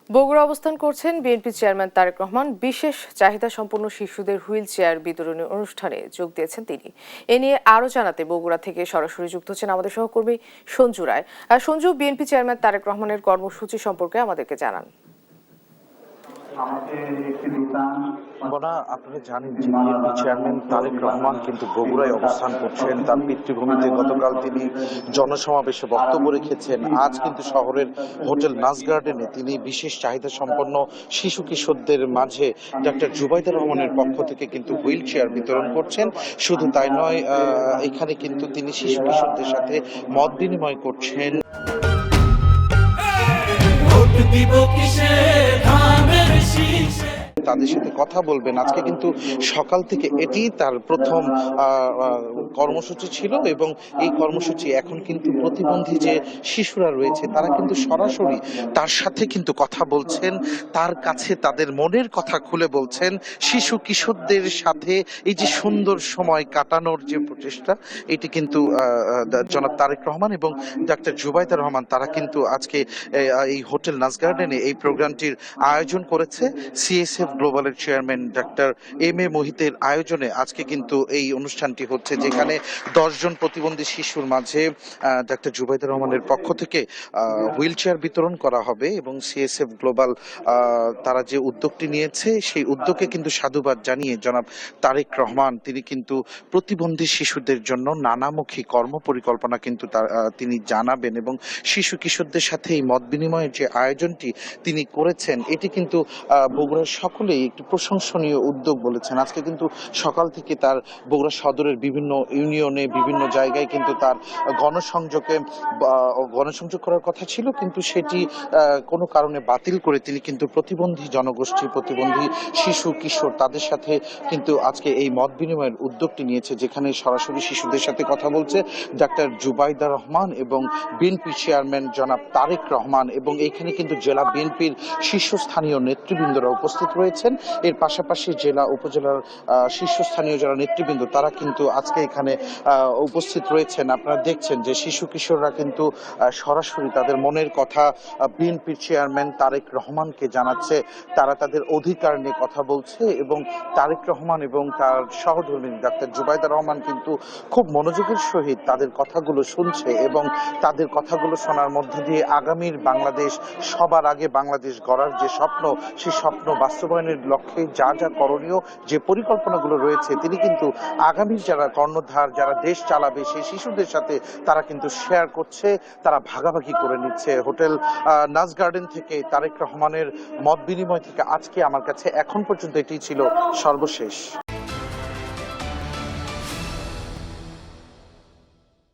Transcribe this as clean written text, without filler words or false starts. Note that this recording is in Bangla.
বগুড়া অবস্থান করছেন বিএনপি চেয়ারম্যান তারেক রহমান। বিশেষ চাহিদা সম্পন্ন শিশুদের হুইল চেয়ার বিতরণী অনুষ্ঠানে যোগ দিয়েছেন তিনি। এ নিয়ে আরো জানাতে বগুড়া থেকে সরাসরি যুক্ত হচ্ছেন আমাদের সহকর্মী সঞ্জু রায়। সঞ্জু, বিএনপি চেয়ারম্যান তারেক রহমানের কর্মসূচি সম্পর্কে আমাদেরকে জানান। আপনারা জানেন যে বিএনপি চেয়ারম্যান তারেক রহমান কিন্তু বগুড়ায় অবস্থান করছেন। তার পিতৃভূমিতে গতকাল তিনি জনসমাবেশে বক্তব্য রেখেছেন। আজ কিন্তু শহরের হোটেল নাজ গার্ডেনে তিনি বিশেষ চাহিদা সম্পন্ন শিশু কিশোরদের মাঝে ডক্টর জুবাইদুর রহমানের পক্ষ থেকে কিন্তু হুইল চেয়ার বিতরণ করছেন। শুধু তাই নয়, এখানে কিন্তু তিনি শিশু কিশোরদের সাথে মত বিনিময় করছেন। তাদের সাথে কথা বলবেন। আজকে কিন্তু সকাল থেকে এটি তার প্রথম কর্মসূচি ছিল এবং এই কর্মসূচি এখন কিন্তু প্রতিবন্ধী যে শিশুরা রয়েছে তারা কিন্তু সরাসরি তার সাথে কিন্তু কথা বলছেন, তার কাছে তাদের মনের কথা খুলে বলছেন। শিশু কিশোরদের সাথে এই যে সুন্দর সময় কাটানোর যে প্রচেষ্টা, এটি কিন্তু জনাব তারেক রহমান এবং ডাক্তার জুবাইদুর রহমান তারা কিন্তু আজকে এই হোটেল নাজ গার্ডেনে এই প্রোগ্রামটির আয়োজন করেছে। CSF গ্লোবালের chairman doctor M A মোহিতের আয়োজনে আজকে কিন্তু এই অনুষ্ঠানটি হচ্ছে, যেখানে 10 জন প্রতিবন্ধী শিশুর মাঝে ডাক্তার জুবাইদুর রহমানের পক্ষ থেকে হুইল চেয়ার বিতরণ করা হবে এবং সিএসএফ গ্লোবাল তারা যে উদ্যোগটি নিয়েছে সেই উদ্যোগে কিন্তু সাধুবাদ জানিয়ে জনাব তারেক রহমান তিনি কিন্তু প্রতিবন্ধী শিশুদের জন্য নানামুখী কর্ম পরিকল্পনা কিন্তু তিনি জানাবেন এবং শিশু কিশোরদের সাথে এই মত বিনিময়ের যে আয়োজনটি তিনি করেছেন এটি কিন্তু বগুড়ার সকলেই একটি প্রশংসনীয় উদ্যোগ বলেছেন। আজকে কিন্তু সকাল থেকে তার বগুড়া সদরের বিভিন্ন ইউনিয়নে বিভিন্ন জায়গায় কিন্তু তার গণসংযোগ করার কথা ছিল, কিন্তু সেটি কোনো কারণে বাতিল করে তিনি কিন্তু প্রতিবন্ধী জনগোষ্ঠী, প্রতিবন্ধী শিশু কিশোর তাদের সাথে কিন্তু আজকে এই মত বিনিময়ের উদ্যোগটি নিয়েছে, যেখানে সরাসরি শিশুদের সাথে কথা বলছে ডাক্তার জুবাইদুর রহমান এবং বিএনপি চেয়ারম্যান জনাব তারেক রহমান। এবং এখানে কিন্তু জেলা বিএনপির শীর্ষস্থানীয় নেতৃবৃন্দরা উপস্থিত রয়েছেন। এর পাশাপাশি জেলা উপজেলার শীর্ষস্থানীয় যারা নেতৃবৃন্দ তারা কিন্তু আজকে এখানে উপস্থিত রয়েছেন। আপনারা দেখছেন যে শিশু কিশোররা কিন্তু সরাসরি তাদের মনের কথা বিএনপির চেয়ারম্যান তারেক রহমানকে জানাচ্ছে। তারা তাদের অধিকার নিয়ে কথা বলছে এবং তারেক রহমান এবং তার সহধর্মী ডাক্তার জুবাইদুর রহমান কিন্তু খুব মনোযোগের সহিত তাদের কথাগুলো শুনছে এবং তাদের কথাগুলো শোনার মধ্য দিয়ে আগামীর বাংলাদেশ, সবার আগে বাংলাদেশ গড়ার যে স্বপ্ন, সেই স্বপ্ন বাস্তবায়নের লক্ষ্যে যা যা করণীয়, যে পরিকল্পনাগুলো রয়েছে তিনি কিন্তু আগামীর যারা কর্ণধার, যারা দেশ চালাবে সেই শিশুদের সাথে তারা কিন্তু শেয়ার করছে, তারা ভাগাভাগি করে নিচ্ছে। হোটেল নাজ গার্ডেন থেকে তারেক রহমানের মত বিনিময় থেকে আজকে আমার কাছে এখন পর্যন্ত এটি ছিল সর্বশেষ।